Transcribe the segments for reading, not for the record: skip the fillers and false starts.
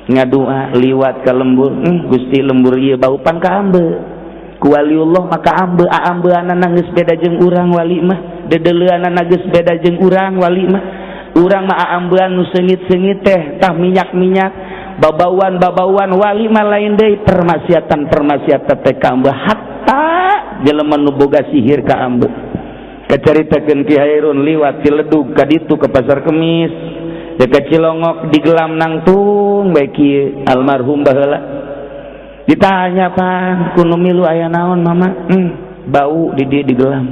ngadua liwat ka lembur, Gusti lembur ieu bau pan ka ambe ku waliullah maka ambeana geus beda jeung urang wali mah dedeleuanana geus beda jeung urang wali mah urang mah ambean nu seungit-seungit teh tah minyak-minyak babauan wali mah lain deui permasiatan teh ka ambe hatta jelema nu boga sihir ka ambe kacaritakeun Ki Hairun liwat ti Ledug ka ditu ke Pasar Kemis dekat Cilongok di Gelam nangtung bae kieu almarhum baheula ditanya pan kuno milu aya naon mama bau di dieu di Gelam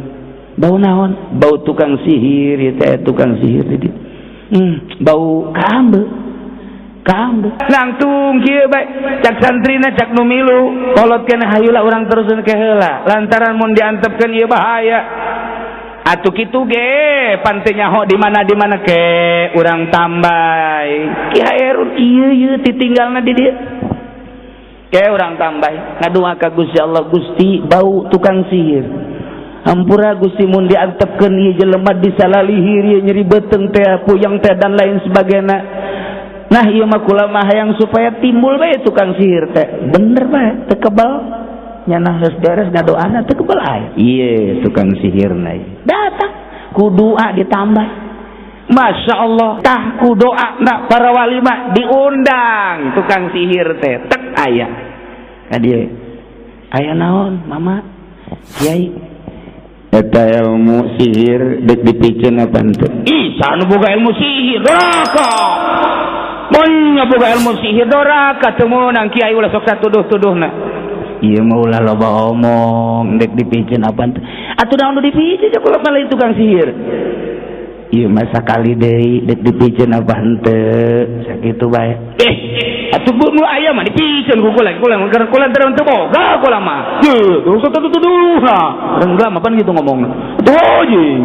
bau naon bau tukang sihir ieu teh tukang sihir di dieu bau kambe nangtung kieu bae cak santrina cak nu milu kolotkeun hayula urang teruskeun ke heula lantaran mun diantepkeun ieu bahaya atuh kitu ge pante nyaho di mana ke urang tambay Ki Hairun ieu ditinggalna di dieu ke urang tambay ngadua ka Gusti Allah Gusti bau tukang sihir hampura Gusti mun diantepkeun ieu jelema disalalihir ieu nyeri beuteung teh puyeng teh dan lain sebagainya nah ieu mah kula mah hayang supaya timbul bae tukang sihir teh bener bae teu kebal nyanah geus beres ngadoana teu kebal aya ieu tukang sihirna datang ku doa ditambah Masya Allah tah ku doa na para wali mah diundang tukang sihir teh tek aya ka dieu aya naon mama kiai eta ilmu sihir dek dipikeun apa henteu ih sanu boga ilmu sihir doraka mun boga ilmu sihir doraka teu meunang kiai ulah sok satuduh-tuduhna ieu mah ulah loba omong dek dipikeun apa henteu atuh naon nu dipikeun cek ulah lain tukang sihir ieu mah sakali deui dek dipikeun apa henteu sakitu bae atuh nu aya mah dipikeun ku kula terus teu boga kula mah yeuh terus tuduh-tuduhna renggam apa gitu ngomongna tuh jeung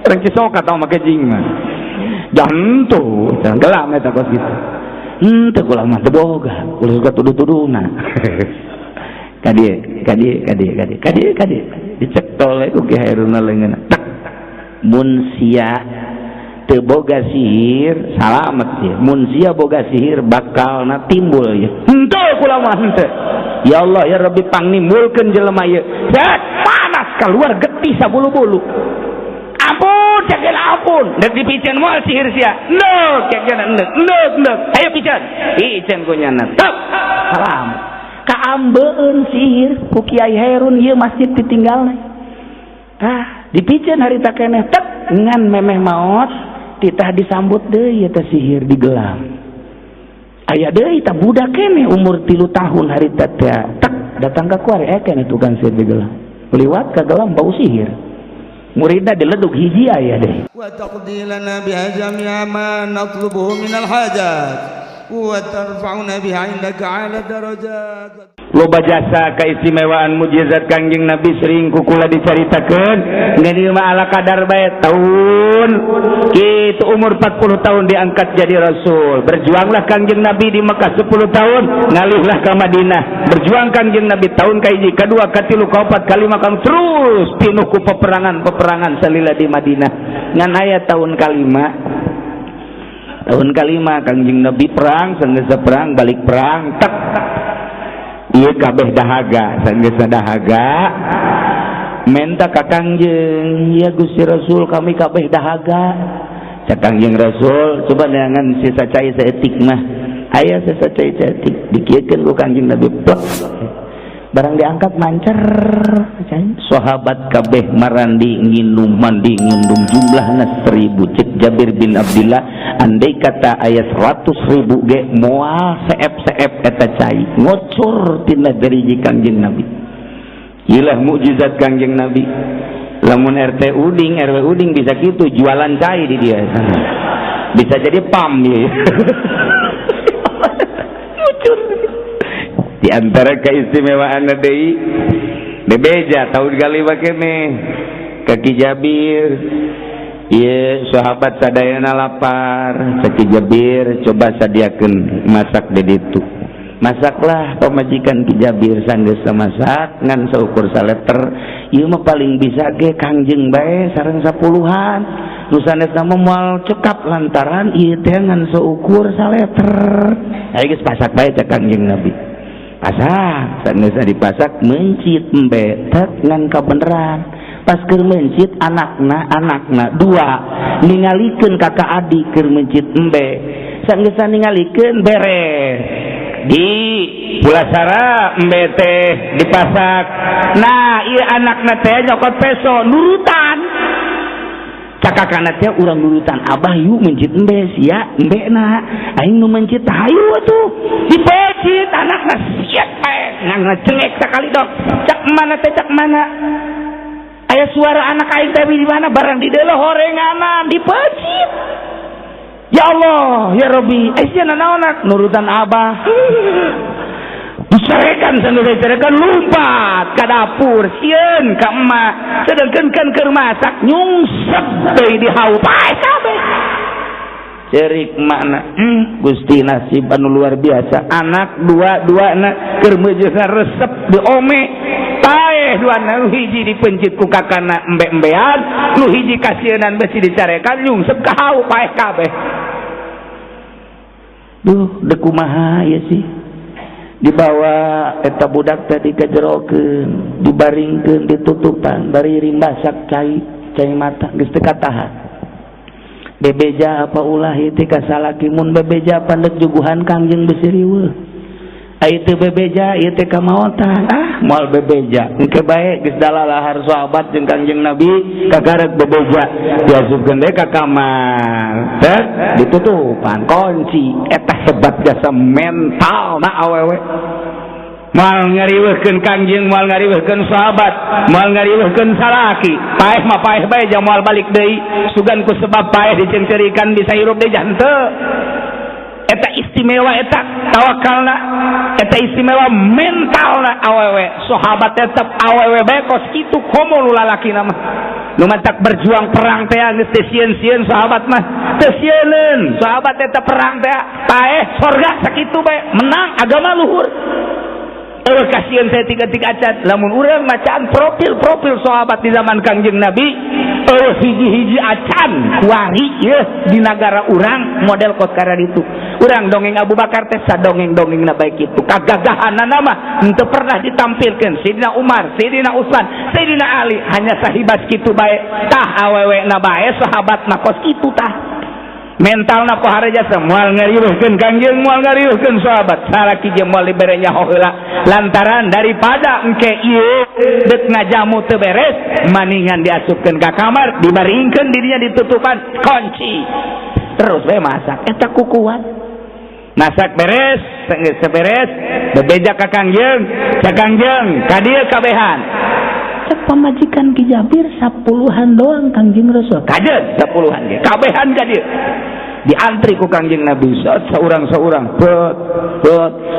reng kisok atau make jing mah jantu gelam eta kos gitu teu kula mah teu boga kula suka tuduh-tuduhna kadi dicek tole ku Ki Hairun leungeunna tak mun sia teu boga sihir salamet ya mun sia boga sihir bakalna timbul ya henteu kula mah henteu ya Allah ya Rabbi pangnimbulkeun jelema ieu panas keluar getih sabulu-bulu ampun cegel ampun dek dipikeun moal sihir sia neuk cegel neuk ayo pikeun ku nyana tep salam kaambeun sihir ku Kiai Hairun ieu masjid ditinggalna dipikeun harita keneh tep ngan memeh maot titah disambut deui eta sihir di Gelam aya deui tah budak keneh umur 3 tahun harita teh tek datang ka kuari keneh tukang sihir di Gelam liwat ka Gelam bau sihir muridna di Ledug hiji aya deui wa taqdilana biha jami'a ma natlubuhu minal hajat wa tarfa'una biha indaka 'ala darajat loba jasa keistimewaan mujizat Kangjeng Nabi sering kukula dicaritakeun ngeunaheun mah ala kadar bae tahun kitu umur 40 tahun diangkat jadi rasul berjuanglah Kangjeng Nabi di Mekah 10 tahun ngalihlah ke Madinah berjuang Kangjeng Nabi tahun kahiji kadua katilu kaopat kalima kam terus pinuh ku peperangan salila di Madinah ngan aya tahun kalima Kangjeng Nabi perang sanggeus perang balik perang tak ieu kabeh dahaga sanggeus dahaga menta ka Kangjeng ya Gusti Rasul kami kabeh dahaga cak Kangjeng Rasul coba neangan sisa cai saeutik mah aya sisa cai saeutik dikiekeun ku Kangjeng Nabi plek barang diangkat mancer sahabat kabeh marandi nginum mandi ngindum jumlahna 1000 cek Jabir bin Abdullah andai kata aya 100.000 ge moal seep-seep eta cai ngocor tina deriji Kangjeng Nabi ilah mukjizat Kangjeng Nabi lamun RT Uding RW Uding bisa kitu jualan cai di dia bisa jadi pam ya ngocor di antara keistimewaan deui bebeja tahun kali bakene kaki Jabir ieu sahabat sadayana lapar kaki Jabir coba sadiakeun masak di ditu masaklah pamajikan Ki Jabir sanggeus masak ngan seukur saleter. Ieu mah paling bisa ge Kangjeng bae sareng 10-an. Nu sanesna mah moal cekap lantaran ieu teh ngan seukur saleter. Aya geus pasak bae cek Kangjeng Nabi. Pasak, sanes dipasak mencit embe tek ngan kabeneran. Pas keur mencit anakna dua ningalikeun kakak adik keur mencit embe. Saenggeus ningalikeun beres. Di pulasara embe teh dipasak. Nah, ieu anakna teh nyokot peso nurutan. Cakakana teh urang nurutan abah yuk mencit embe sia embena aing nu mencit hayu atuh dipecit anakna siap bae ngangna cengek sakali dok cak mana aya suara anak aing teh di mana barang di deuleuh horenganan dipecit. Ya Allah ya Rabbi sia naonak nurutan abah disarekan sanure-sarekan lumpat ka dapur sieun ka emak sedengkeun kan keur masak nyungsep deui di hawu pae kabeh cerik emakna Gusti nasib anu luar biasa anak dua-duana keur meujeuhna resep diome pae duana nu hiji dipencit ku kakana embe-embean nu hiji kasieun besi dicarekan nyungsep ka hawu pae kabeh. Duh deuk kumaha ieu sih dibawa eta budak tadi kajerokeun dibaringkeun ditutupan bari rimbasak cai mata geus teu katahan bebeja apa ulah ieu teh kasalaki mun bebeja pandeg juguhan Kangjeng besi riweuh ai teu bebeja ieu teh kamaotan moal bebeja engke bae geus dalalahar sahabat jeung Kangjeng Nabi kagarek bebeja diasupkeun deui ka kamar teh ditutupan kunci eta sebat jasa mental na awewe moal ngariweuhkeun Kangjeng moal ngariweuhkeun sahabat moal ngariweuhkeun salaki paeh mah paeh bae jang moal balik deui sugan ku sebab paeh dicengcerikan bisa hirup deui henteu. Eta istimewa eta tawakalna eta istimewa mentalna awewe sahabat tetep awewe bekos kitu komo nu lalakina mah nu mantak berjuang perang teh geus teu sieun-sieun sahabat mah teu sieuneun sahabat eta perang teh paeh sorga sakitu bae menang agama luhur. Kasieun saya tiga-tiga acan lamun urang macaan profil sahabat di zaman Kangjeng Nabi hiji-hiji acan wari ya di negara urang model kos kara ditu urang dongeng Abu Bakar teh sadongeng-dongengna baik itu kagagahanna mah henteu pernah ditampilkeun Sayyidina Umar, Sayyidina Utsman, Sayyidina Ali hanya sahibas kitu bae tah awewena bae sahabatna kos kitu tah mentalna pohara jasa moal ngariweuhkeun Kangjeng moal ngariweuhkeun sahabat salaki jeung moal dibere nyaho heula lantaran daripada engke ieu deuk ngajamu teu beres maningan diasupkeun ka kamar dibaringkeun dirinya ditutupan kunci terus we masak eta kukuat masak beres geus beres bebeja ka Kangjeng cak Kangjeng ka dieu kabehan cek pamajikan Ki Jabir 10-an doang Kangjeng Rasul kajeun 10-an ge kabehan ka dieu diantri ku Kangjeng Nabi saurang-saurang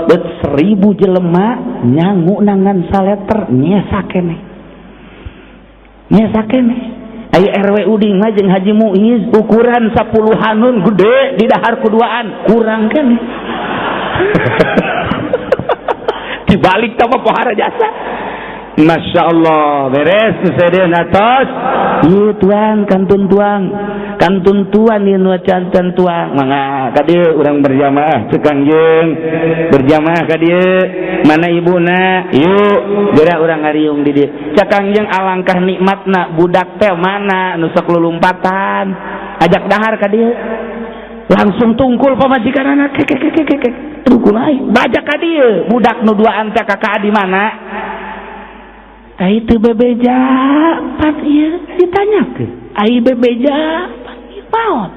bet 1000 jelema nyangu nangan saleter nyesa keneh aya RW Uding mah jeung Haji Muiz ukuran 10-anun gede di dahar kuduaan kurang keneh dibalik tama pohara jasa Masya Allah beres sedeun atos ieu tuang kantun tuan ieu nu can tuang mangga ka dieu urang berjamaah cek Kangjeng berjamaah ka dieu mana ibuna yuk geura urang ngariung di dieu cak Kangjeng alangkah nikmatna budak teh mana nu sok lulumpatan ajak dahar ka dieu langsung tungkul pamajikan anak kek aduh kunaon bajak ka dieu budak nu duaan teh kakak di mana ai teu bebeja pan ieu ditanyakeun ai bebeja pan ieu naon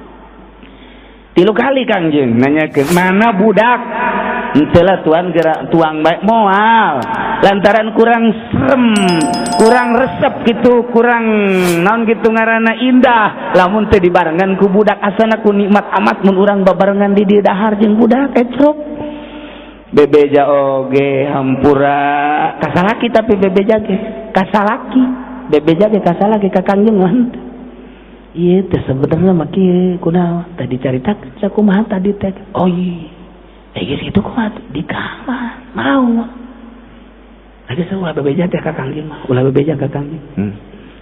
3 kali Kangjeng nanyakeun mana budak henteu lah tuan geura tuang bae moal lantaran kurang serem kurang resep gitu kurang naon gitu ngaranna indah lamun teu dibarengan ku budak asana ku nikmat amat mun urang babarengan di dieu dahar jeung budak ecrok bebeja oge hampura kasalaki tapi bebeja ge kasalaki bebeja ge kasalaki ka Kangjeng mah ieu teh sebenarnya mah kieu kunaon tadi caritakeun sakumaha tadi teh oh iya geus kitu kumaha di kamar mau lagi ulah bebeja teh ka Kangjeng mah ulah bebeja ka Kangjeng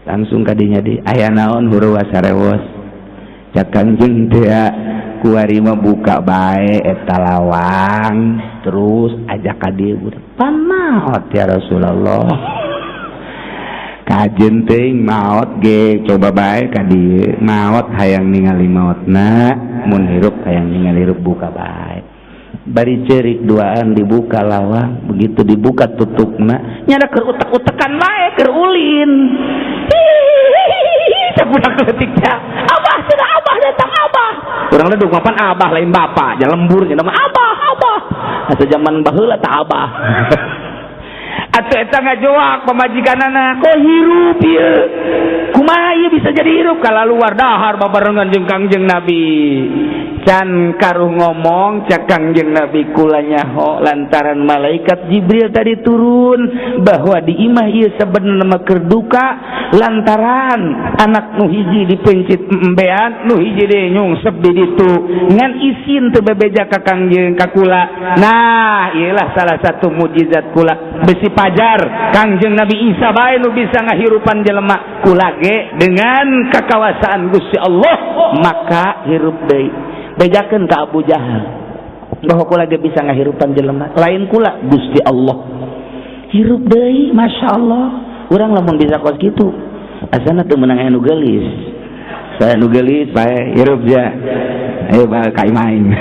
langsung kadinya di aya naon huru wasarewos cak Kangjeng teh kuari mah buka bae eta lawang terus ajak ka dieu panaot ya Rasulullah kajen teuing maot ge coba bae ka dieu maot hayang ningali maotna mun hirup hayang ningali hirup buka bae bari cerik duaan dibuka lawang begitu dibuka tutupna nyada keur utek-utekan bae keur ulin sabudak leutiknya abah cenah abah datang abah urang ledug mapan abah lain bapak nya lembur nya nama abah asa zaman baheula tah abah atuh eta ngajoak pamajikanana kok hirup ieu kumaha ieu bisa jadi hirup kala luar dahar babarengan jeung Kangjeng Nabi can karuh ngomong cak Kangjeng Nabi kula nyaho lantaran malaikat Jibril tadi turun bahwa di imah ieu sabenerna mah keur duka lantaran anak nu hiji dipencit embean nu hiji deui nyungsep di ditu ngan isin teu bebeja ka Kangjeng ka kula nah ieulah salah satu mukjizat kula besi pajar Kangjeng Nabi Isa bae nu bisa ngahirupan jelema kula ge dengan kakawasaan Gusti Allah maka hirup deui bejakeun ka Abu Jahal bahwa kula ge bisa ngahirupan jelema lain kula Gusti Allah hirup deui masyaallah urang lamun bisa kos kitu asana teu meunang anu geulis saya nu geulis bae hirup ja ayo bae ka main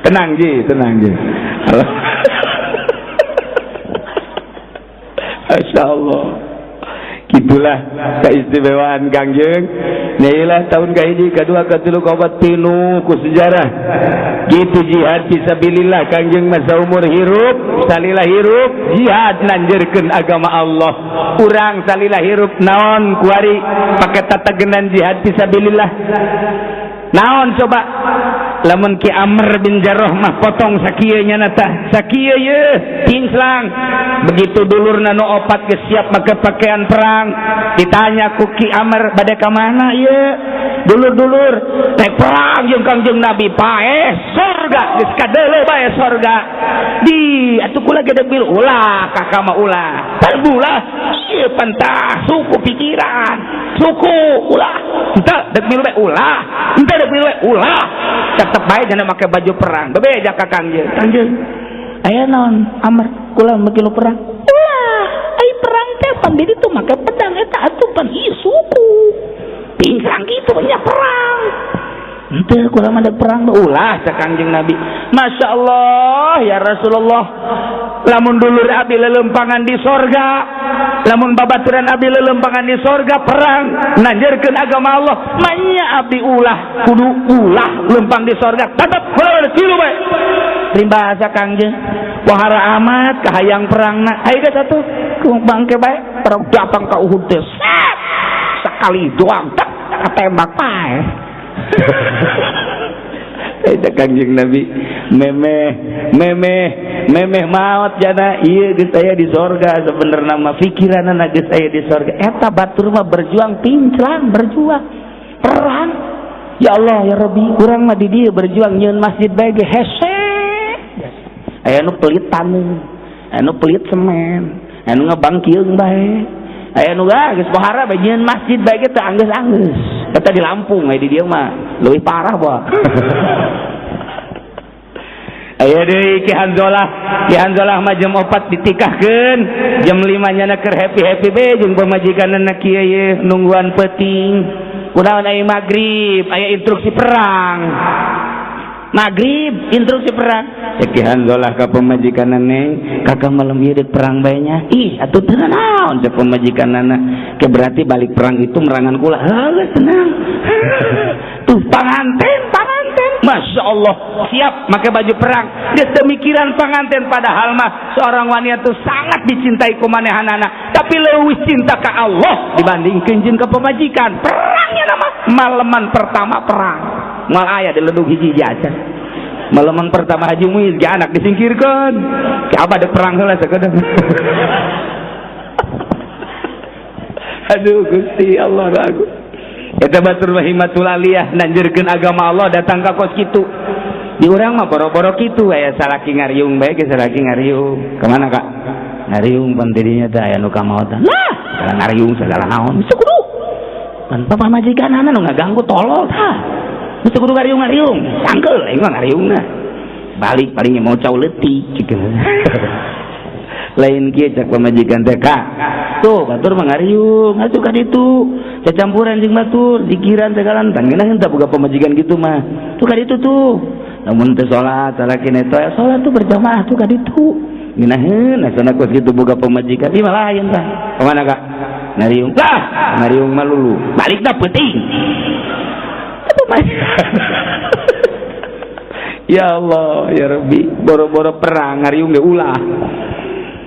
tenang ji masyaallah gitulah keistimewaan Kangjeng nailah tahun kahiji kadua katilu kaopat tinu ku sejarah gitu jihad fisabilillah Kangjeng mah saumur hirup salila hirup jihad nanjeurkeun agama Allah urang salila hirup naon kuari pake tatagenan jihad fisabilillah naon coba lamun Ki Amr bin Jarrah mah potong sakieu nya tah sakieu ye pinclang begitu dulurna nu opat geus siap make pakaian perang ditanya ku Ki Amr bade ka mana ye dulur-dulur teh perang jeung Kangjeng Nabi pae surga geus kadeuleu bae surga di atuh kula ge debil ulah kakak mah ulah talbulah ieu pantah suku pikiran suku ulah henteu debil bae ulah henteu debil bae ulah tetep bae jangan make baju perang bebeja ka Kangjeng aya naon Amr kula make lu perang ulah ai perang teh pan di ditu make pedang eta atuh pan isuku pinggang gitu nya perang henteu kula mah perang ulah cak Kangjeng Nabi masyaallah ya Rasulullah lamun dulur abdi lelempangan di sorga lamun babaturan abdi lelempangan di sorga perang nanjeurkeun agama Allah manya abdi ulah kudu ulah lempang di sorga tetep tilu bae rimba Kangjeng wahara amat kahayang perangna aya geus atuh kumpang ke bae perang datang ka Uhud teh sakali doang tak katembak pae eta Kangjeng Nabi memeh maot jana ieu geus aya di sorga sebenarnya mah pikiranna geus aya di sorga eta batur mah berjuang pinclang berjuang perang ya Allah ya Rabbi urang mah di dieu berjuang nyieun masjid bae ge hese aya nu pelit taneuh anu pelit semen anu ngabangkieung bae aya nu geus pohara bae nyieun masjid bae ge teu anggeus-anggeus eta di Lampung aya di dieu mah leuwih parah bae aya deui Ki Hanzalah mah jam 4 ditikahkeun jam 5 nya keur happy be jeung pamajikanna kieu ye nungguan peuting kunaon aya magrib aya instruksi perang magrib instruksi perang Ki Hanzalah ka pamajikanna neng kakak malam ieu deuk perang bae nya ih atuh teu naon cek pamajikanna ke berarti balik perang itu merangan kula heuh tenang tuh panganten Masya Allah siap pakai baju perang geus demikiran panganten padahal mah seorang wanita itu sangat dicintai ku manehanana tapi leuwih cinta ka Allah dibandingkeun jeung ka pamajikan perangnya nama maleman pertama perang moal aya di ledug hiji aja maleman pertama Haji Muiz ge anak disingkirkeun ki abah deuk perang heula sakedeung aduh Gusti Allah ragu Eta batur mahimatul aliyah nanjeurkeun agama Allah datang ka kos kitu. Di urang mah boro-boro kitu aya salaki ngariung bae ge salaki ngariung. Ka mana Kak? Ngariung pan tidinya teh aya nu kamaotan. Nah, segala ngariung segala naon. Bisa kudu. Pan papa majikanana nu ngaganggu tolol tah. Bisa kudu ngariung-ngariung. Sangkeul aing mah ngariungna. Balik palingnya mau cau leutik cikeun. Lain kieu cak pamajikan teh Kak. Tuh batur mah ngariung, atuh ka ditu. Cacampuran jeung batur, zikiran segala tang geuna henteu boga pamajikan kitu mah. Tuh ka ditu tuh. Lamun teu salat salaki neto salat tuh berjamaah tuh ka ditu. Geunaheun asana kos kitu boga pamajikan. Ieu mah lain tah. Ka mana Kak? Ngariung. Lah, ngariung mah lulu. Balik dah penting. Atuh mah. Ya Allah, ya Rabbi, boro-boro perang ngariung ge ulah.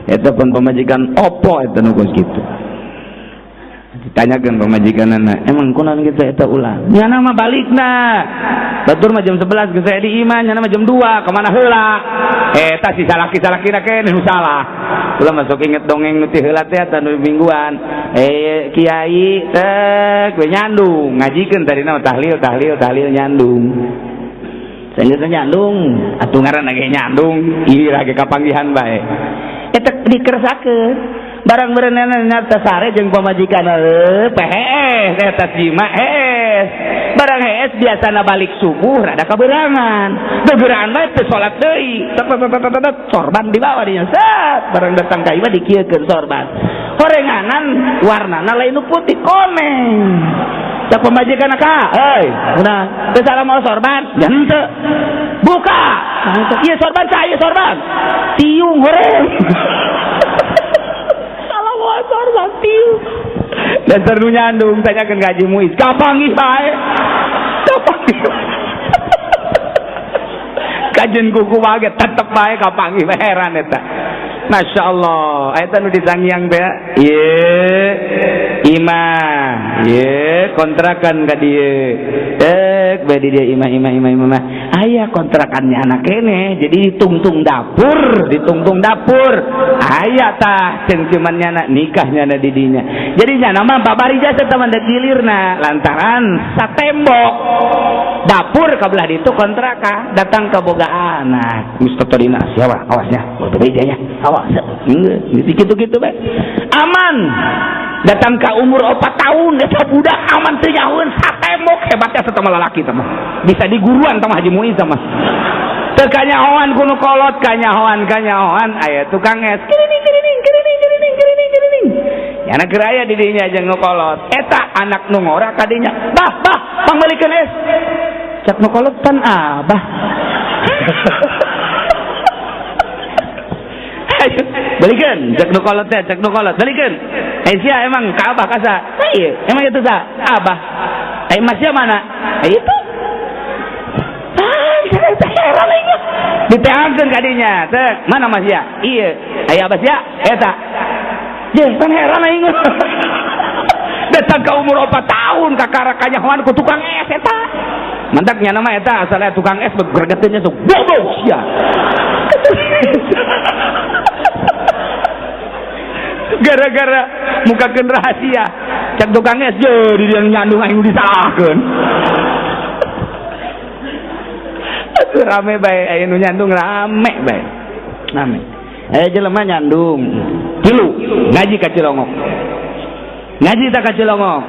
Eta pun pemajikan opo eta nu kos kitu. Ditanyakeun pamajikanana, emang kunaon kitu eta ulah? Nyana mah balikna. Batur mah jam 11 geus aya di imah, nyana mah jam 2, ka mana heula? Eta si salaki-salakina keneh nu salah. Ulah masuk inget dongeng nu ti heula teh eta nu mingguan. Kiai teh we nyandung, ngajikeun tadi nama tahlil nyandung. Saeungeusna nyandung, atuh ngaranna ge nyandung, ieu lagi kapanggihan bae. Eta dikeresakeun barang berenana nyata sare jeung pamajikan pehes eta simak hees barang hees biasana balik subuh rada kaberangan gegeran bae teu salat deui sorban dibawa dinya set barang datang ka imah dikieukeun sorban horenganan warnana lain nu putih koneng cak pamajikan Kak udah teu salam mau sorban nya henteu buka ieu sorban saya sorban tiung horeng sorban tiung dan ternu nyandung tanyakeun ka Haji Muiz kapanggih bae kapanggih kajen kuku wae tetep bae kapanggih bae heran eta Masya Allah eta nu ditangiang teh ieu imah ieu kontrakan ka dieu bae di dia imah aya kontrakannya anak kene jadi ditungtung dapur aya tah ceung cuman nyana nikahnya na di dinya jadi nyana mah babari jasa teman da gilirna lantaran satembok dapur kabelah ditu kontrakan datang ke boga anak geus totodina siapa awasnya berbedanya awas gitu bae aman datang ke umur 4 tahun eta budak aman teu nyahoeun satembok hebatnya satama lalaki teh mah bisa diguruan tah Haji Muiz mah teu kanyahoan kuno kolot kanyahoan aya tukang es kirining yana keur aya di dinya jeung nu kolot eta anak nu ngora ka dinya bah pangbalikeun es cak nu kolot pan abah balikeun cak nu kolot balikeun sia emang ka abah kasa ieu emang itu sa abah masnya mana itu heran aing diteangkeun ka dinya teh mana masnya ieu aya abah sia eta je pan heran aing datang ka umur 4 tahun ka kanyahoan ku tukang es eta mantak nya nama eta asal tukang es bergegetnya sok bodoh sia gara-gara mukakeun rahasia cak tukang es je di dia nyandung aing disalahkeun atuh rame bae aya nu nyandung rame bae aya jelema nyandung tilu ngaji ka Cilongok ngaji tak ka Cilongok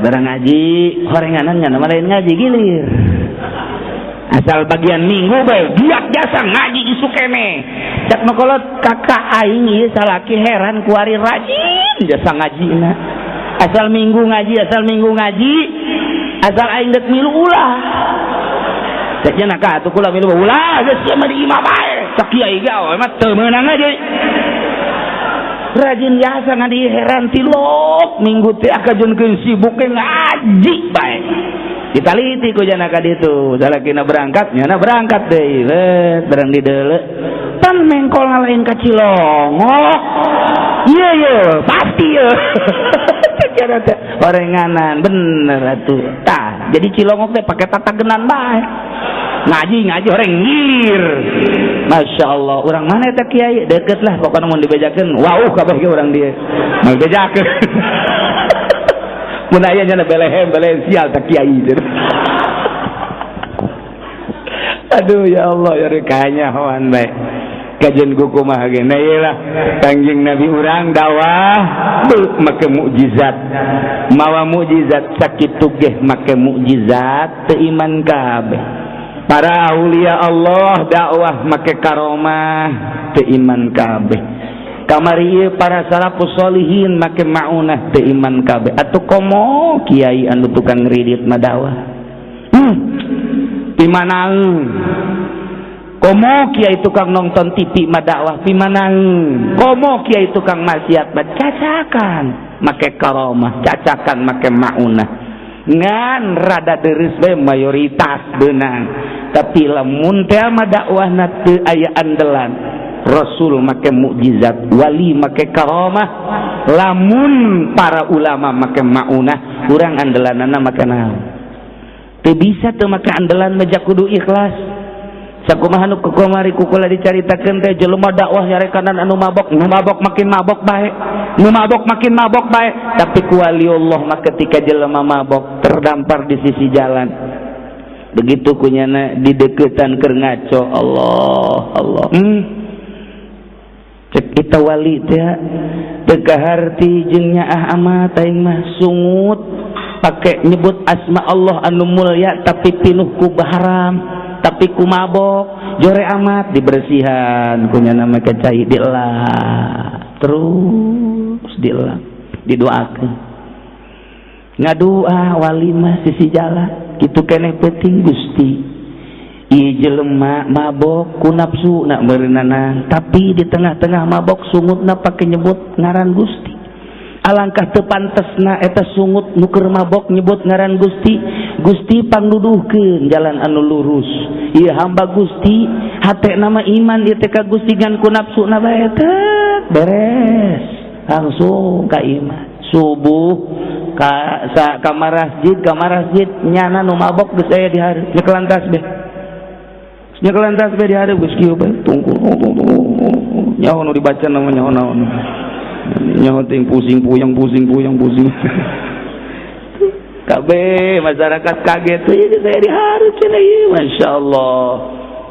barang ngaji horenganan nya nama lain ngaji gilir asal bagian minggu bae giat jasa ngaji isu kene cak nokolot kakak aing ieu salaki heran ku ari rajin jasa ngajina asal minggu ngaji asal aing dek milu ulah cak nya ka atuh kula milu ulah geus mah di imah bae cak kiai gawe mah teu meunang aja rajin jasa ngadi heran tilok minggu teh akajunkeun sibuk ngaji bae ditaliti ku jana ka ditu salakina berangkat nyana berangkat deui bareng di deuleu pan mengkol ngalahin ka Cilongok ieu pasti ieu cara teh orenganan bener atuh tah jadi Cilongok teh pake tatagenan bae ngaji orang ngir Masya Allah urang mana eta kiai deket lah pokoknya mau dibejakeun wauh kabeh ge urang dia mau dibejakeun mun aya nya belehem sial tak kiai. Aduh ya Allah ya rekanya hoan bae. Kajian kumaha ge na ieu lah Kangjeng Nabi urang dakwah make mukjizat. Mawa mukjizat sakitu ge make mukjizat teu iman kabeh. Para aulia Allah dakwah make karomah teu iman kabeh. Kamari para salafus sholihin make maunah teu iman kabeh. Atuh komo kiai anu tukang ngridit mah dakwah. Pimanaeun komo kiai tukang nonton TV mah dakwah pimanaeun. Komo kiai tukang maksiat mah cacakan make karomah, cacakan make maunah. Ngan rada deureus we mayoritas beunang. Tapi lamun teh mah dakwahna teu aya andelan. Rasul make mukjizat, wali make karomah, lamun para ulama make maunah, urang andelanana make naon? Teu bisa teu make andelan mah kudu ikhlas. Sakumaha nu kukumari kukula dicaritakeun teh jelema dakwah nyarekan anu mabok, nu mabok makin mabok bae, nu mabok makin mabok bae. Tapi ku waliullah mah ketika jelema mabok terdampar di sisi jalan, begitu kunyana di deukeutan keur ngaco, Allah. Cek kita wali teh teu kaharti jeung nyaah amat aing mah sungut pake nyebut asma Allah anu mulya tapi pinuh ku haram. Tapi ku mabok jore amat dibersihan punya nama kecai dielak terus dielak didoakeun ngadua wali mah sisi jalan kitu keneh penting Gusti ieu jelema mabok ku nafsu na meureunana tapi di tengah-tengah mabok sungutna pake nyebut ngaran Gusti. Alangkah teu pantesna eta sungut nu keur mabok nyebut ngaran Gusti pangnuduhkeun jalan anu lurus. Ieu hamba Gusti hate nama iman ieu teh ka Gusti ngan ku nafsuna bae teh beres langsung ka iman. Subuh ka masjid nyana nu mabok geus aya di hareup nyekelan tasbih. Nyekelan tasbih di hareup geus kieu bae tunggu nyaho nu dibaca namanya naon. Nyahoting pusing kabeh masyarakat kaget ieu saya dihareup cenah ieu masyaallah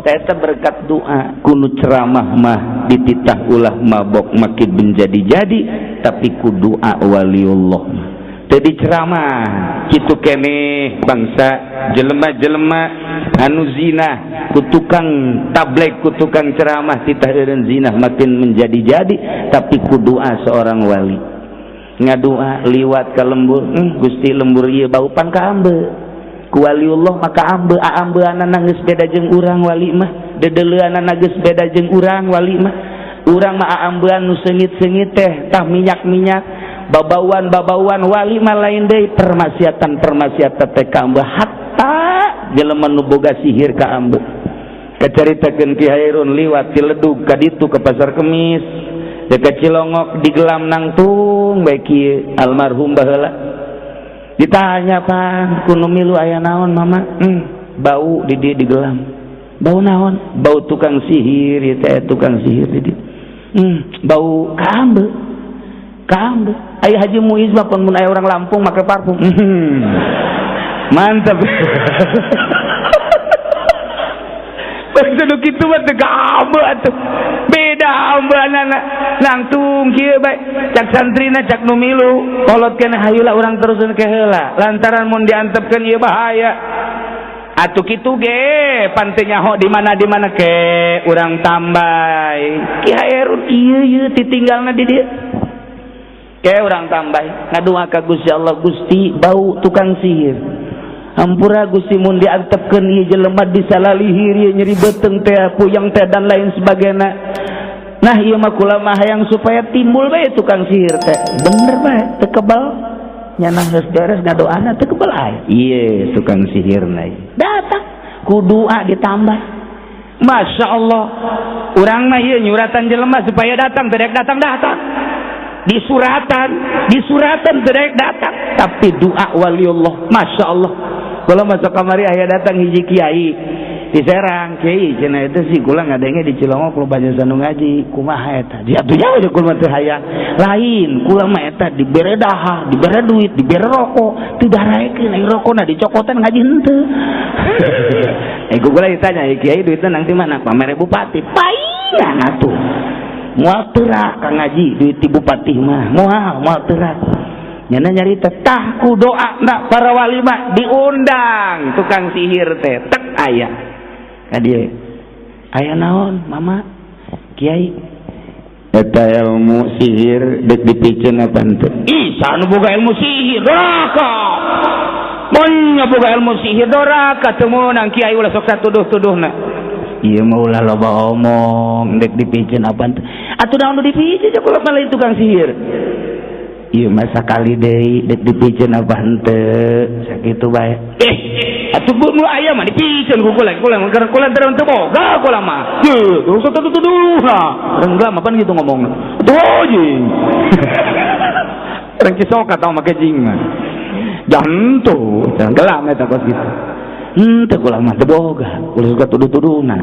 eta berkat doa kudu ceramah mah dititah ulah mabok makin menjadi-jadi tapi ku doa waliullah teu diceramah kitu keneh bangsa jelema-jelema anu zina ku tukang tablek ku tukang ceramah titah eureun zina makin menjadi-jadi tapi ku doa seorang wali ngadua liwat ka lembur Gusti lembur ieu bau pan ka ambe ku waliullah maka ambeunana geus beda jeung urang wali mah dedeleuanana geus beda jeung urang wali mah urang mah ambeun nu seungit-seungit teh tah minyak-minyak babauan wali mah lain deui permasiatan teh ka ambe hatta jelema nu boga sihir ka ambe kacaritakeun Ki Hairun liwat ti Ledug ka ditu ke Pasar Kemis dekat Cilongok di Gelam nangtung bae kieu almarhum baheula ditanya Pak kuno milu aya naon mama bau di dieu di Gelam bau naon bau tukang sihir ieu teh tukang sihir di dieu bau ka ambe aya Haji Muiz mah pun mun aya orang Lampung make parfum mantap begitu kitu mah teu gabe atuh beda ambeunana langtung kieu bae cak santrina cak nu milu kolotkeun hayula urang teruseun ke heula lantaran mun diantepkeun ieu bahaya atuh kitu ge pante nyaho di mana ke urang tambay Ki Hairun ieu titinggalna di dieu ke urang tambay ngadua ka Gusti Allah Gusti bau tukang sihir ampura Gusti mun diantepkeun ieu jelema disalalihir ieu nyeri beteung teh puyeng teh dan lain sebagainya nah ieu mah kula mah hayang supaya timbul bae tukang sihir teh bener bae teu kebal nyana geus beres ngadoana teu kebal aya ieu tukang sihirna datang ku doa ditambah Masya Allah urang mah ieu nyuratan jelema supaya datang teu datang disuratan terek datang tapi doa waliullah Masya Allah kalau masuk kamari ayah datang hiji kiai di Serang kiai cenah itu sih kula ngadenge di Cilongok lu baca sanu ngaji kumaha eta diatunya aja kula teh hayang lain kula mah eta dibere daha dibere duit dibere rokok teu daraekeun ai rokona dicokotan ngaji henteu kula ditanya kiai duitna nang di mana pamere bupati paingan atuh moal teurak ka ngaji duit ti bupati mah moal teurak nyana nyarita tah ku doa ndak para wali mah diundang tukang sihir teh tek aya ka dieu aya naon mama kiai eta ilmu sihir dek dipikeun apa henteu ih sanu boga ilmu sihir doraka mun boga ilmu sihir doraka teu meunang kiai ulah sok satuduh-tuduhna ieu mah ulah loba omong dek dipikeun apa henteu atuh naon nu dipikeun cek ulah lain tukang sihir iya masa kali deh dek dipikeun apa henteu sakitu bae atuh nu aya mah dipikeun ku kula terus teu boga kula mah teu usah tuduh-tuduhna renggam apa gitu ngomongna tuh jeung reng kisok atau make jing mah jantu gelam eta kos gitu henteu kula mah teu boga ulah suka tuduh-tuduhna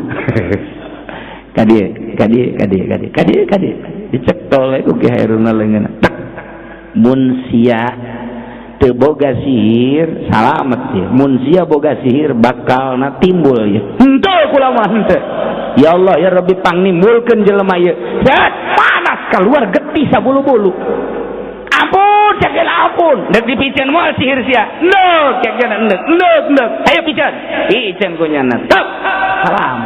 kadi dicek tole ku Ki Hairuna leungeunna mun sia teu boga sihir salamet ya mun sia boga sihir bakalna timbul ya henteu kula mah henteu ya Allah ya Rabbi pangnimbulkeun jelema ieu set panas keluar getih sabulu-bulu ampun cek ampun dek dipikeun moal sihir sia neuk cek neuk ayo pikeun ku nyana tep salam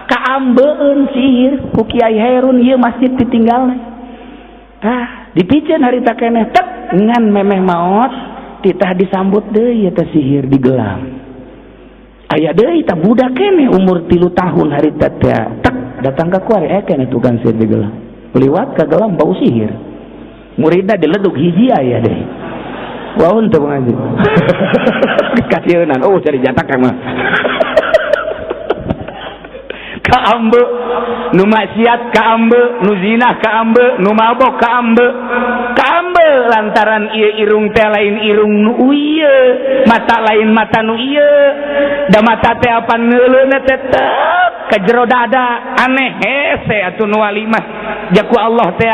kaambeun sihir ku Kiai Hairun ieu masjid ditinggalna dipikeun harita keneh tek ngan memeh maot titah disambut deui eta sihir digelam aya deui ta budak keneh umur 3 tahun harita teh tek datang ka kuari keneh tukang sihir digelam liwat ka gelam bau sihir muridna dileduk hiji aya deui waun teu ngaji kasieunnan cari jatak mah kaambe nu maksiat kaambe nu zina kaambe nu mabok kaambe lantaran ieu irung teh lain irung nu ieu mata lain mata nu ieu da mata teh apan neuleuna teh ka jero dada aneh hese atuh nu walimah jaku Allah teh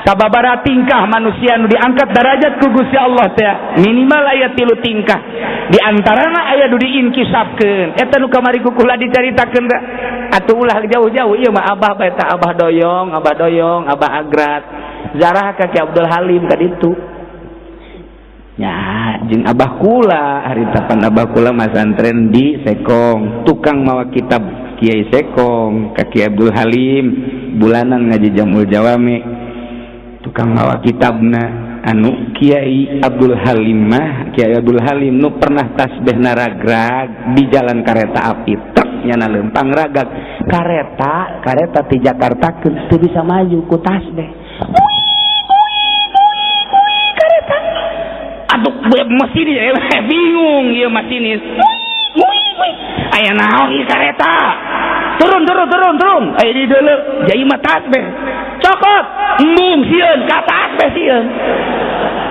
sababaraha tingkah manusia nu diangkat derajat ku Gusti Allah teh minimal aya 3 tingkah di antarana aya nu diinkisapkeun eta nu kamari ku kula dicaritakeun da atuh ulah jauh-jauh ieu mah abah bae tah abah doyong abah agrat zarah ka Ki Abdul Halim ka ditu nya jeung abah kula haritapan abah kula masantren di Sekong tukang mawa kitab Kiai Sekong ka Ki Abdul Halim bulanan ngaji Jamul Jawami tukang mawa kitabna anu Kiai Abdul Halim mah Kiai Abdul Halim nu pernah tasbih naragrag di jalan kareta api nyana lempang ragag kareta di Jakarta teu bisa maju ku tasbih kareta aduh mesin bingung ieu masinis aya naon ieu kareta turun aya di deuleu jai mah tasbih cokot embung sieun ka tasbih sieun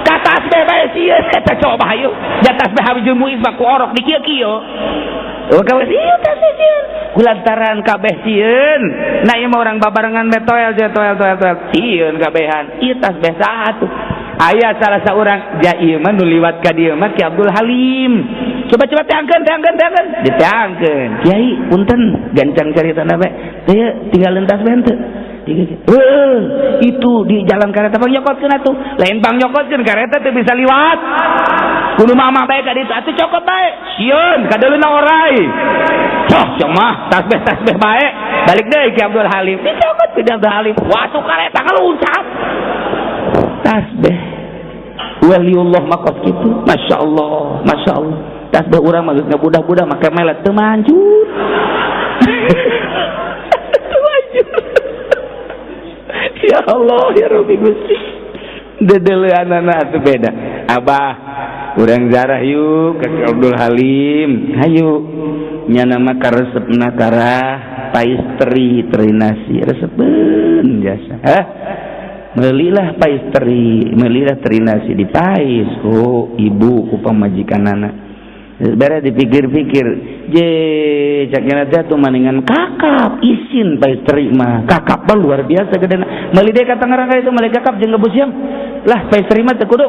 ka tasbih bae sieun eta coba hayu da tasbih habis muiz mah ku orok di kieu kabeh sieun tasbih sieun kulantaran kabeh sieun na ieu mah urang babarengan be toel sieun kabehan ieu tasbih saha atuh aya salah saurang ja ieu mah nu liwat ka dieu mah Ki Abdul Halim coba teangkeun diteangkeun Kiai punten gancang caritana bae teu tinggalin tasbih henteu itu di jalan kareta bang nyokotkeun atuh lain bang nyokotkeun kareta teu bisa liwat kudu mama bae ka ditu atuh cokot bae sieun kadeulina orai mah tasbih bae balik deui Ki Abdul Halim dicokot Ki Abdul Halim watu kareta ngaluncat tasbih waliullah makos kitu masyaallah tasbih urang mah geus ngabudah-budah make melet teu manjur ya Allah ya Rabbi Gusti dedeleuanana atuh beda abah urang zarah yuk ka Abdul Halim hayu nya nama karesepna karah paisteri terinasi resepeun jasa melilah paisteri melilah terinasi dipais ku ibu ku pamajikanana Bare dipikir-pikir, je cakna teh tuh maningan kakap isin pai terima. Kakap mah luar biasa gedena. Meuli deui ka Tangerang itu meuli kakap jeung Gabusiem. Lah pai terima teh kudu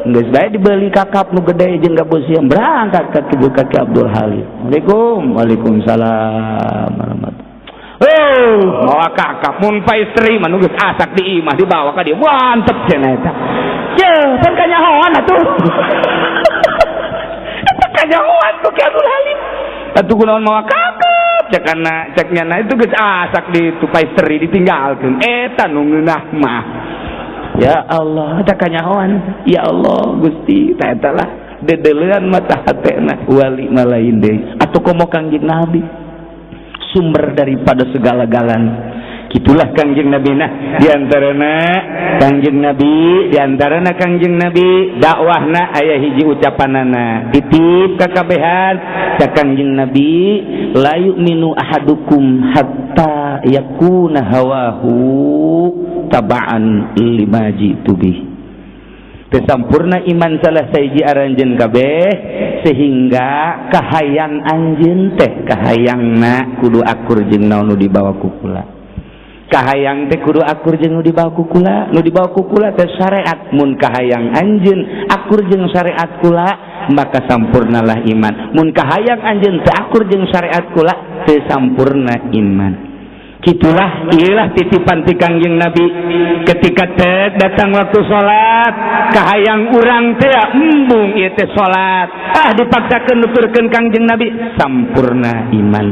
geus bae dibeli kakap nu gede jeung Gabusiem berangkat ka Kibu Kaki Abdul Halim. Waalaikumsalam warahmatullahi. Bawa kakap mun pai terima nu geus asak di imah dibawa ka dieu. Mantep cenah eta. Ye, pan kanyahoan atuh. Kanyahoan tuh Ki Abdul Halim. Atuh kunaon mawa kakap ceknya itu geus asak di tupai seri ditinggalkeun. Eta nu ngeunah mah. Ya Allah, ada kanyahoan. Ya Allah Gusti, eta lah dedeuleun mata hatena wali malain deui. Atuh komo Kangjeng Nabi sumber daripada segala-galanya. Itulah Kangjeng Nabi nah diantarana Kangjeng Nabi dakwahna aya hiji ucapanana titip kakabehan ka Kangjeng Nabi la yu'minu ahadukum hatta yakuna hawahu taba'an lima jitu bih. Tesampurna iman salah saiji aranjeun kabeh sehingga kahayang anjeun teh kahayangna kudu akur jeung naon nu dibawa ku kula. Kahayang teh kudu akur jeung nu dibawa ku kula, nu dibawa ku kula teh syariat. Mun kahayang anjeun akur jeung syariat kula maka sampurnalah iman. Mun kahayang anjeun teu akur jeung syariat kula teu sampurna iman. Kitulah iyalah titipan ti Kangjeng Nabi ketika teh datang waktu salat kahayang urang teh embung ieu teh salat dipaksakeun nuturkeun Kangjeng Nabi sampurna iman.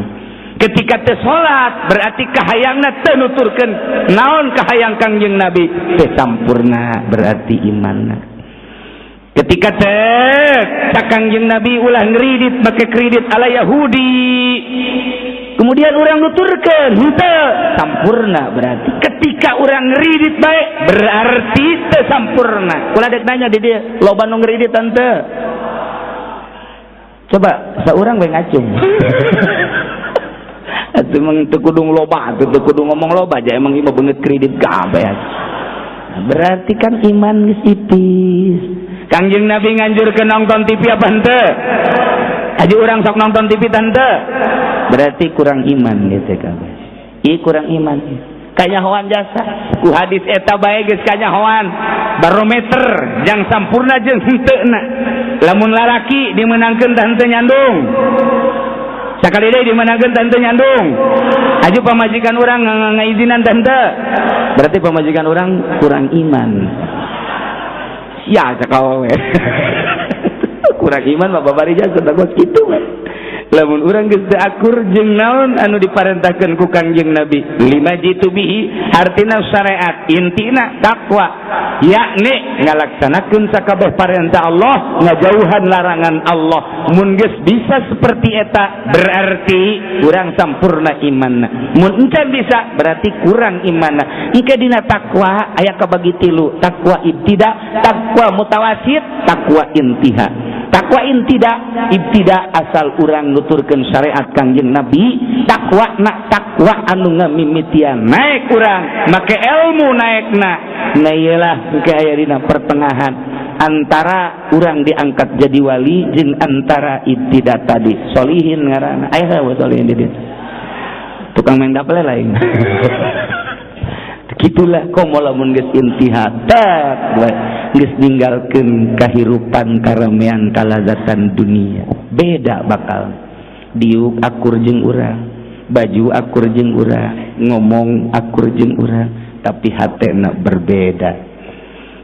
Ketika teh salat berarti kahayangna teu nuturkeun naon kahayang Kangjeng Nabi teh sampurna berarti imanna. Ketika teh Kangjeng Nabi ulah ngridit make kredit ala Yahudi kemudian orang nuturkeun henteu sampurna berarti ketika orang ngridit bae berarti teu sampurna. Ulah dek nanya di dieu loba nu ngridit teu? Coba saurang bae ngacung. Atuh emang teu kudu loba, teu kudu ngomong loba aja emang ieu beungeut kredit kabeh. Berarti kan iman geus tipis. Kangjeng Nabi nganjurkeun nonton TV apa henteu? Aji urang sok nonton TV tante. Berarti kurang iman gitu kabeh. Ieu kurang iman. Kanyahoan jasa. Ku hadis eta bae geus kanyahoan. Barometer jang sampurna jeung henteuna. Lamun laraki dimenangkeun teh henteu nyandung. Sakali deui dimenangkeun teh henteu nyandung. Aju pamajikan urang ngaizinan teh henteu. Berarti pamajikan urang kurang iman. Ya sakawa we. Kurang iman mah babari jasa takut kitu we. Lamun urang geus teu akur jeung naon anu diparentahkeun ku Kangjeng Nabi lima jitu bihi artina syariat intina takwa yakni ngalaksanakeun sakabeh parentah Allah ngajauhan larangan Allah. Mun geus bisa seperti eta berarti urang sampurna imanna. Mun encan bisa berarti kurang imanna. Engke dina takwa aya kabagi tilu, takwa ibtida, takwa mutawasit, takwa intiha. Takwa ibtida asal urang nuturkeun syariat Kangjeng Nabi, takwa anu ngamimitian naik urang make ilmu naikna. Nah iyalah engke aya dina pertengahan antara urang diangkat jadi wali jeung antara ibtida tadi solihin ngaranna. Aya we solihin di dieu. Tukang main daple lain. Kitulah komo lamun geus intihat geus ninggalkeun kahirupan karamean kalazatan dunia beda bakal diuk akur jeung urang baju akur jeung urang ngomong akur jeung urang tapi hatena berbeda.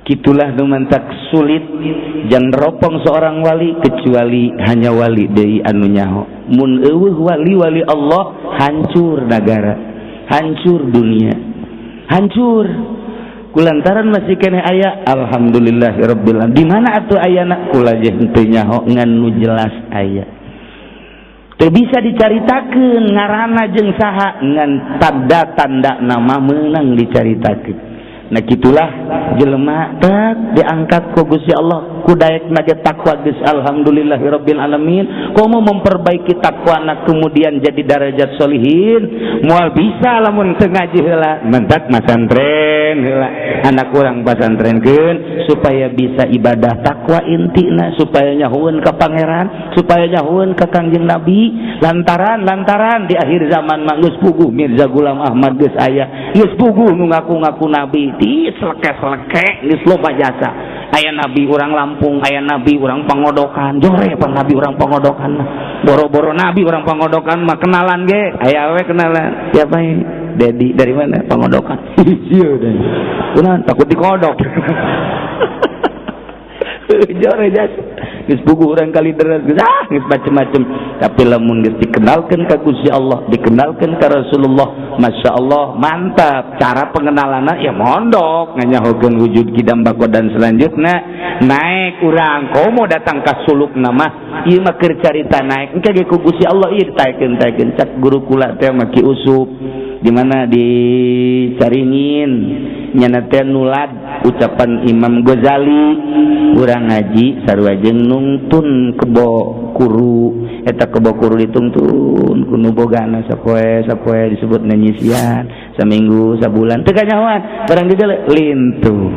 Kitulah nu mantak sulit jang ropong seorang wali kecuali hanya wali deui anu nyaho. Mun eueuh wali Allah hancur negara, hancur dunia, hancur kulantaran masih kene aya alhamdulillahirabbil alamin. Di mana atuh ayana kula je henteu nyaho ngan nu jelas aya teu bisa dicaritakeun ngaranna jeung saha ngan tanda-tanda nama meunang dicaritakeun. Nah gitulah jelema tak diangkat ku Gusti Allah ku daek nage takwa geus alhamdulillahirabbil alamin komo memperbaiki takwana kemudian jadi derajat solihin moal bisa lamun teu ngaji heula mentak masantren pesantren heula anak urang pasantrenkeun supaya bisa ibadah takwa intina, supaya nyahueun ka pangeran, supaya nyahueun ka Kangjeng Nabi. Lantaran di akhir zaman mah geus puguh Mirza Gulam Ahmad geus aya, geus puguh nu ngaku-ngaku nabi, ti seleke-seleke geus loba jasa. Aya nabi urang Lampung, aya nabi urang Pangodokan, jore pan nabi urang Pangodokan mah. Boro-boro nabi urang Pangodokan mah kenalan ge, aya we kenalan. Siapa ini? Dedi dari mana? Pangodokan. Iya deh. Kunaon takut dikodok. Jore jasa. Geus puguh urang kali deres geus macem-macem. Tapi lamun geus dikenalkeun ka Gusti Allah, dikenalkeun ka Rasulullah, masyaallah mantap. Cara pengenalanna ya mondok nganyahokeun wujud kidam bako dan selanjutnya naik urang komo datang ka suluk nama ieu mah keur carita naik engke ge ku Gusti Allah ieu taekeun cak guru kula teh mah Ki Usup di mana di Caringin nyana teh nulad ucapan Imam Ghazali urang ngaji sarua jeung nungtun kebo kuru eta kebo kuru ditungtun ku nu bogana sapoe disebutna nyisian saminggu sabulan teu kanyahoan barang geus lintuh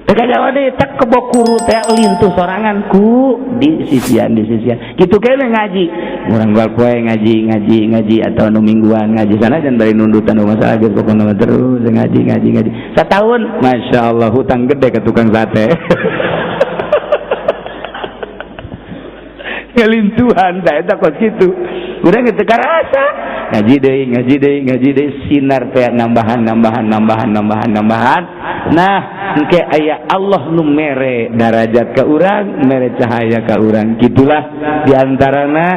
teu kanyahoan deui tak kebo kuru teh lintuh sorangan ku di sisian kitu kene ngaji urang bal poe ngaji atau nu mingguan ngaji sanajan bari nundutan masalah geus pokona terus ngaji satahun masyaallah hutang gede ka tukang sate ngelintuhan da eta kos kitu urang teu karasa ngaji deui sinar teh nambahan nah engke aya Allah nu mere darajat ka urang mere cahaya ka urang kitulah diantarana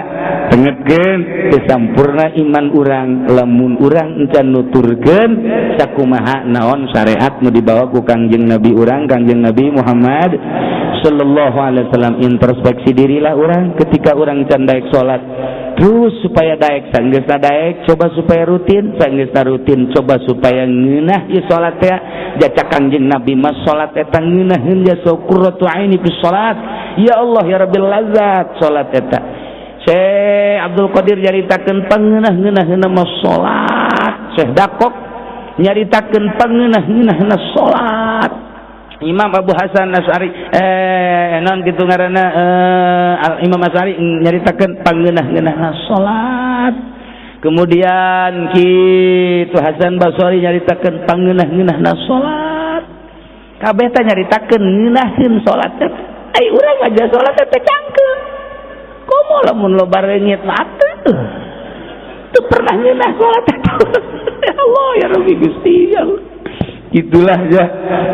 tengetkeun teu sampurna iman urang lamun urang encan nuturkeun sakumaha naon syariat nu dibawa ku Kangjeng Nabi urang Kangjeng Nabi Muhammad sallallahu alaihi wasallam. Introspeksi dirilah urang ketika urang can daek salat terus supaya daek sanggeusna daek coba supaya rutin sanggeusna rutin coba supaya ngeunah ieu salat teh jaca Kangjeng Nabi mas salat eta ngeunaheun ya qurratu aini fi salat ya Allah ya rabbil lazat salat eta Syekh Abdul Qadir nyaritakeun pangeunah-ngeunaheunna mas salat Syekh Dakok nyaritakeun pangeunah-ngeunaheunna salat Imam Abu Hasan Asy'ari non kitu ngaranna Imam Asy'ari nyaritakeun pangeunah-ngeunahna salat. Kemudian kitu Hasan Basri nyaritakeun pangeunah-ngeunahna salat. Kabeh teh nyaritakeun ngeunaheun salat teh. Ai urang aja salat teh cangkeum. Komo lamun loba reungit mah atuh. Teu pernah ngeunah salat teh. Ya Allah ya Rabbi Gusti ya Allah. Itulah ya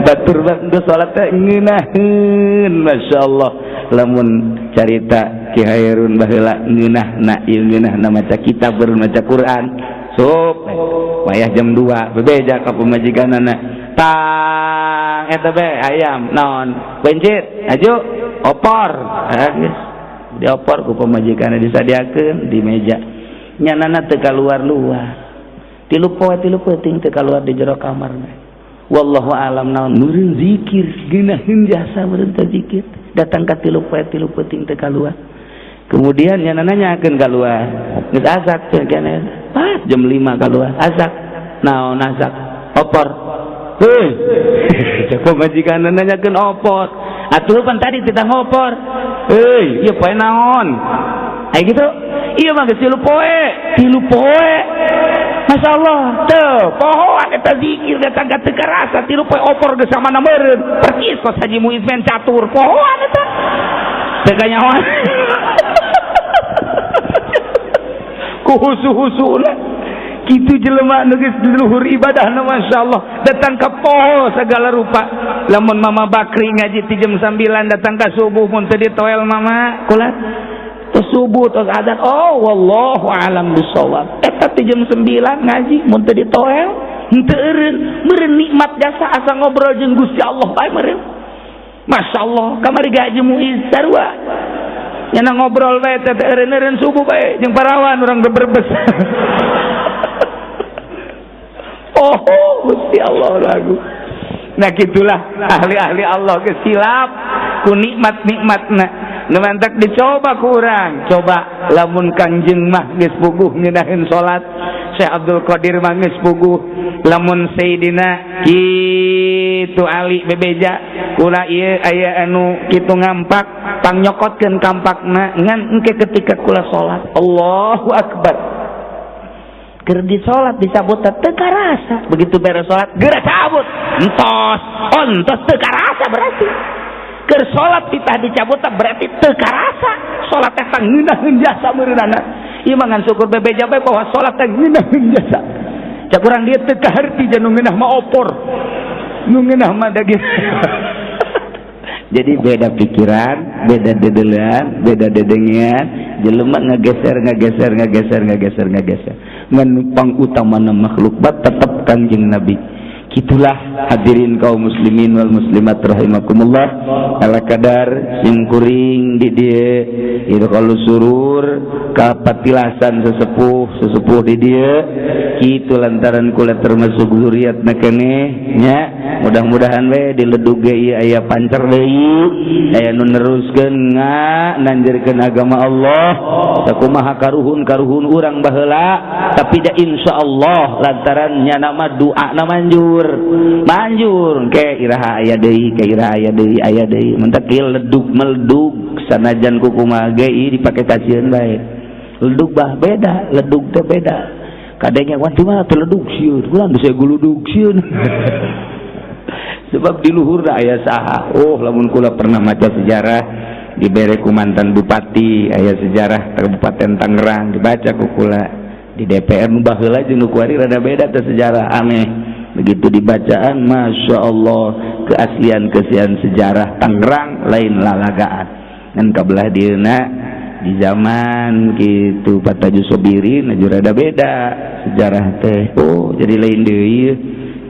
batur banget salat teh ngeunaheun masyaallah lamun carita Ki Hairun baheula ngeunahna ieu ngeunahna maca kitab beureun maca Quran sup wayah jam 2 bebeja ka pamajikanana tang eta be ayam naon pencit aju opor geus diopor ku pamajikanna disadiakeun di meja nyanana teu kaluar-luar tilu poe tilu peuting teu kaluar di jero kamarna. Wallahu alam naon meureun zikir geunaheun jasa meureun teh zikir datang ka tilu poe tilu peuting teh kaluar kemudian nya nanyakeun kaluar geus azak teh keneh pas jam 5 kaluar azak naon azak opor heuh cek majikanna nanyakeun opor atuh pan tadi titang opor heuh ieu poe naon aya gitu ieu mah geus tilu poe masyaallah teu pohoan eta zikir datang ka teu karasa tilu poe opor geus samana meureun percis kos Haji Muiz men catur pohoan eta teu kanyahoan ku husu-husuna kitu jelema nu geus luhur ibadahna masyaallah datang ka poho segala rupa lamun Mama Bakri ngaji ti jam 9 datang ka subuh mun teu ditoel Mama kulat subuh tos adzan oh wallahu alam bisawab eta teh jam 9 ngaji mun teu ditoel henteu eureun nikmat jasa asa ngobrol jeung Gusti Allah bae meureun masyaallah kamari Haji Muiz sarua nyana ngobrol bae teh eureun subuh bae jeung parawan urang berbes oh Gusti Allah lagu nah gitulah ahli-ahli Allah geus silap ku nikmat-nikmatna nemantak dicoba ku urang coba lamun Kangjeng mah geus puguh ngeunaheun salat Syekh Abdul Qadir manggeus puguh lamun Sayyidina kitu Ali bebeja kula ieu aya anu kitu ngampak pang nyokotkeun kampakna ngan engke ketika kula salat Allahu akbar keur di salat disabut teu karasa begitu beres salat geura cabut entos teu karasa berarti keur salat ditah dicabut berarti teu karasa salat teh ngeundaheun jasa meureunana ieu mah ngan syukur bebeja bae bahwa salat teh ngeundaheun jasa cak urang dieu teu kaharti jeung nu ngeunah mah opor nu ngeunah mah daging jadi beda pikiran beda dedelan beda dedengian jelema ngageser ngan pang utamana makhluk bat tetep Kanjeng Nabi kitulah hadirin kaum muslimin wal muslimat rahimakumullah ala kadar sing kuring di dieu itu kalau surur kapatilasan sesepuh di dieu kitu lantaran kula termasuk zuriatna keneh nya mudah-mudahan we diledug ge ieu aya pancer deui aya nu neruskeun nanjeurkeun agama Allah sakumaha karuhun urang baheula tapi da insyaallah lantaran nya nama doa na manjur ke iraha aya deui aya deui mentak ieu ledug meledug sanajan kumaha ge ieu dipake kasieun bae ledug bah beda ledug teh beda kadenge wan teu mah teu ledug sieun ulang geus guludug sieun sebab di luhurna aya saha lamun kula pernah maca sejarah dibere ku mantan bupati aya sejarah Kabupaten Tangerang dibaca ku kula di DPR nu baheula jeung nu kuari rada beda teh sejarah aneh begitu dibacaan Masya Allah keaslian sejarah Tangerang lain lalagaan dan kabelah dieuna di zaman gitu Pataju Sobirin aja rada beda sejarah teh jadi lain deui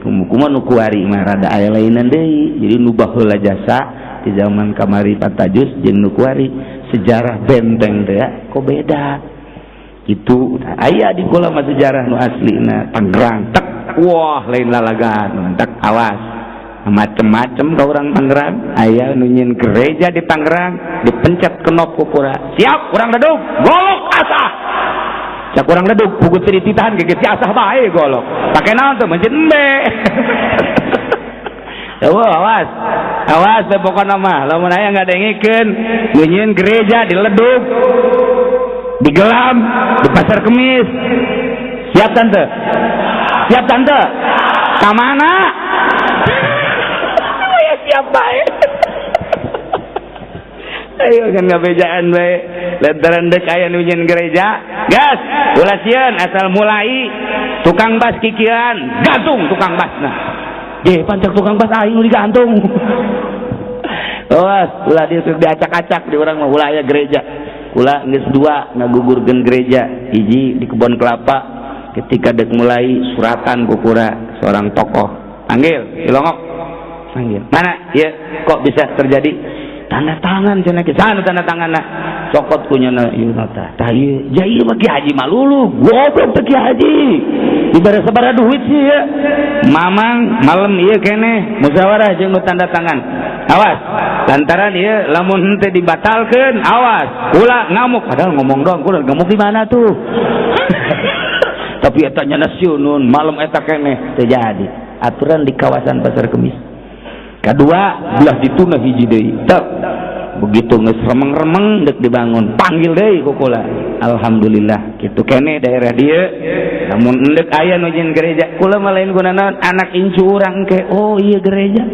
kumaha nu kuari mah rada aya lainan deui jadi nu baheula jasa di zaman kamari Patajus jeung nu kuari sejarah benteng teh kok beda gitu aya di kula mah sejarah nu aslina Tangerang tek wah lain lalagaan tak awas macem-macem ka urang Tangerang aya nu nyin gereja di Tangerang dipencet kenop ku kura siap urang dadug golok asah cak urang dadug pugu teu dititahan geus asah bae golok pake naon teh mencet embe awas teh pokona mah lamun aya ngadengikeun nyin gereja diledug digelam di pasar Kemis siap tante ka mana siap bae ayo kan ngabejaan bae lantaran deuk aya nu nyeun gereja gas ulah sieun asal mulai tukang bas kikian gantung tukang basna pancak tukang bas aing nu digantung ulah dia diacak-acak di urang mah ulah aya gereja ulah geus dua ngagugurkeun gereja hiji di kebon kelapa ketika dek mulai suratan kukura seorang tokoh panggil Ilongok panggil mana ya kok bisa terjadi tanda tangan cenah ge sana tanda tanganna cokot kunyana ieu nota tah ieu jai mah Ki Haji malulu goblok teh Ki Haji dibere sabaraha duit sih ya mamang malam ieu keneh musyawarah jeung nu tanda tangan awas lantaran ieu lamun henteu dibatalkeun awas ulah ngamuk padahal ngomong doang kula ngamuk di mana tuh tapi eta nya nasionun malam eta keneh teu jadi aturan di kawasan Pasar Kemis kadua belah dituna hiji deui teu begitu geus remeng-remeng deuk dibangun panggil deui ku kula alhamdulillah kitu keneh daerah dieu lamun endek aya nu nyeun gereja kula mah lain gunana anak incu urang ke ieu gereja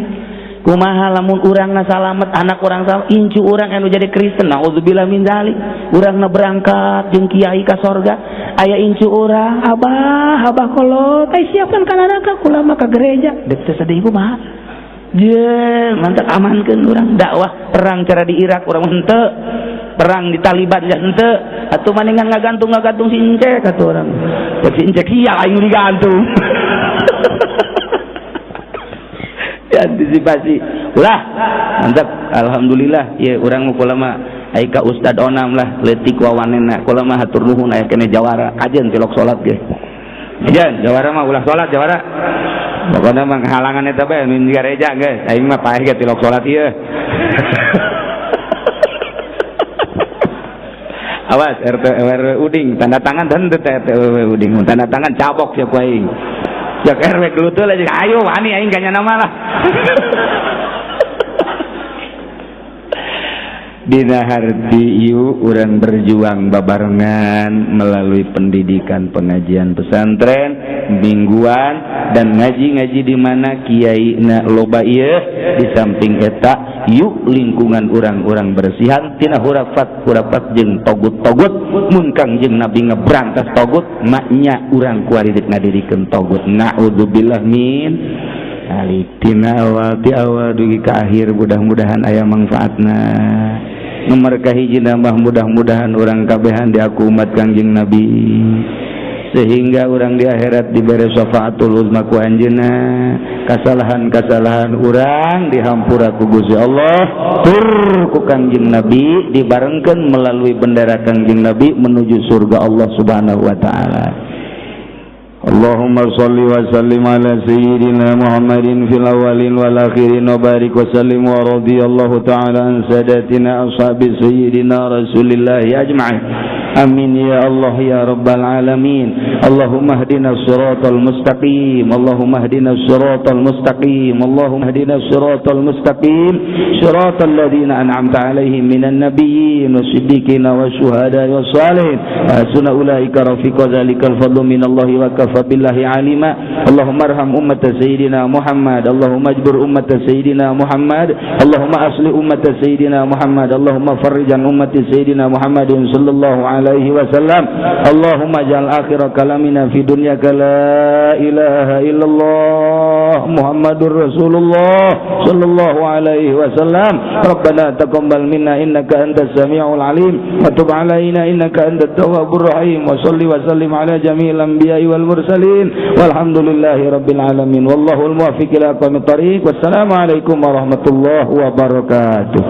kumaha lamun urangna salamet anak urang salamet incu urang anu jadi Kristen naudzubillah min zalik urangna berangkat jeung kiai ka sorga aya incu urang abah kolot siapkan ka neraka kula mah ka gereja deuk teh sadeu kumaha ye mantap amankeun urang dakwah perang cara di Irak urang henteu perang di Taliban ya henteu atuh maningan ngagantung si Incek atuh urang si Incek iya aing digantung antisipasi ulah mantap alhamdulillah ya urang kula mah ai ka Ustad Onam lah leutik wawanena kula mah hatur nuhun aya keneh jawara kajen tilok salat ge kajen jawara mah ulah salat jawara pokona mah halangan eta bae nu di gereja geus aing mah paeh ge tilok salat ieu Awas RT RW uding tanda tangan dan RT RW uding tanda tangan cabok siapa aing. Jak RW gelutul aja ayo wani aing ganya nama lah. Dina harti ieu urang berjuang babarengan melalui pendidikan pengajian pesantren mingguan dan ngaji-ngaji di mana kiai na loba ieu di samping eta yuk lingkungan urang-urang bersihan tina hurafat jeung togut-togut mun Kangjeng Nabi ngebrantas togut maknya urang kuaridik ngadirikeun togut naudzubillah min alitina awal ti awal dugi ka akhir mudah-mudahan aya manfaatna nomor kahiji nambah mudah-mudahan orang kabehan di aku umat Kangjeng Nabi sehingga orang di akhirat diberi syafaatul uzma ku anjeunna kasalahan-kasalahan orang dihampura ku Gusti Allah tur ku Kangjeng Nabi dibarengkeun melalui bendera Kangjeng Nabi menuju surga Allah Subhanahu wa taala. Allahumma shalli wa sallim ala sayyidina Muhammadin fil awwalin wal akhirin wa barik wa sallim wa radiyallahu ta'ala an sadatina ashabi sayyidina Rasulillah ajma'in. Amin ya Allah ya rabbal alamin. Allahumma hdina siratal mustaqim. Allahumma hdina siratal mustaqim. Allahumma hdina siratal mustaqim. Siratal ladzina an'amta 'alaihim minan nabiyyin was-siddiqin wasyuhada'i was-shalihin. Hasuna ulaika rafiqa dzalikal fadlu minallahi wa fabillahi alima. Allahumma arham ummat sayyidina Muhammad. Allahumma ajbur ummat sayyidina Muhammad. Allahumma asli ummat sayyidina Muhammad. Allahumma farrij an ummat sayyidina Muhammadin sallallahu alaihi wasallam. Allahumma ja'al akhir kalamina fi dunyaka la ilaha illallah Muhammadur Rasulullah sallallahu alaihi wasallam. Rabbana taqabbal minna innaka antas samiul alim wa tub alaina innaka antat tawwabur rahim. Wa shalli wa sallim ala jami'il anbiya'i wal mursalin walhamdulillahi rabbil alamin wallahu al muwaffiq ila aqwamit thariq wassalamu alaikum warahmatullahi wabarakatuh.